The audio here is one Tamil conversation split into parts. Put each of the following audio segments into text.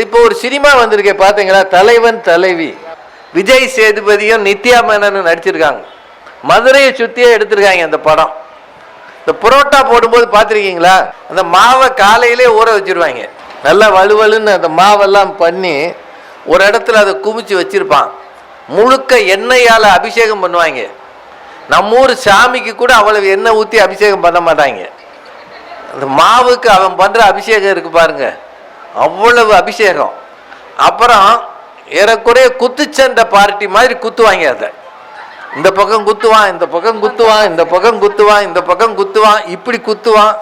இப்போ ஒரு சினிமா வந்திருக்கே பாத்தீங்களா, தலைவன் தலைவி. விஜய் சேதுபதியும் நித்யா மேனனும் நடிச்சிருக்காங்க. மதுரையை சுத்தியே எடுத்திருக்காங்க அந்த படம். இந்த புரோட்டா போடும்போது பார்த்துருக்கீங்களா, அந்த மாவை காலையிலே ஊற வச்சிருவாங்க. நல்லா வலுவலுன்னு அந்த மாவெல்லாம் பண்ணி ஒரு இடத்துல அதை குமிச்சு வச்சிருப்பான். முழுக்க எண்ணெயால் அபிஷேகம் பண்ணுவாங்க. நம்ம ஊர் சாமிக்கு கூட அவ்வளவு எண்ணெய் ஊற்றி அபிஷேகம் பண்ண மாட்டாங்க. அந்த மாவுக்கு அவன் பண்ணுற அபிஷேகம் இருக்கு பாருங்க, அவ்வளவு அபிஷேகம். அப்புறம் ஏறக்குறைய குத்துச்சண்டை பார்ட்டி மாதிரி குத்துவாங்க. அதை இந்த பக்கம் குத்துவான், இந்த பக்கம் குத்துவான், இந்த பக்கம் குத்துவான், இந்த பக்கம் குத்துவான், இப்படி குத்துவான்.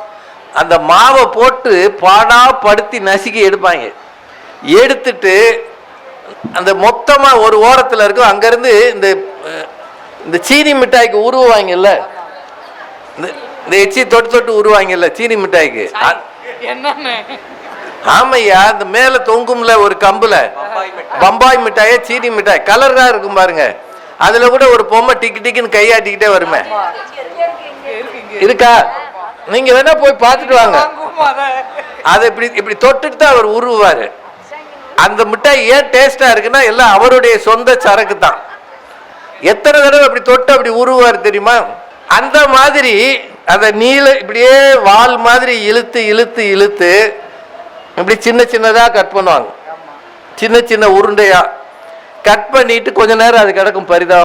அந்த மாவை போட்டு பாடா படுத்தி நசுக்கி எடுப்பாங்க. எடுத்துட்டு அந்த மொத்தமாக ஒரு ஓரத்தில் இருக்கும். அங்கேருந்து இந்த சீனி மிட்டாய்க்கு உருவாங்கல்ல, இந்த எச்சி தொட்டு தொட்டு உருவாங்கல்ல சீனி மிட்டாய்க்கு. ஆமையா, இந்த மேலே தொங்கும்ல ஒரு கம்புல பம்பாய் மிட்டாயே சீனி மிட்டாய் கலராக இருக்கும் பாருங்க. அதுல கூட ஒரு பொம்மை டிக்கு டிக்குன்னு கையாட்டிக்கிட்டே வருமே, இருக்கா? நீங்க வேணா போய் பார்த்துட்டு வாங்க. அதை இப்படி இப்படி தொட்டுட்டு தான் அவர் உருவாரு. அந்த மிட்டாய் ஏன் டேஸ்டா இருக்குன்னா எல்லாம் அவருடைய சொந்த சரக்கு தான். எத்தனை தடவை அப்படி தொட்டு அப்படி உருவாரு தெரியுமா? அந்த மாதிரி அதை நீல இப்படியே வால் மாதிரி இழுத்து இழுத்து இழுத்து இப்படி சின்ன சின்னதா கட் பண்ணுவாங்க. சின்ன சின்ன உருண்டையா கட் பண்ணிட்டு கொஞ்ச நேரம் அது கிடக்கும் பரிதாபம்.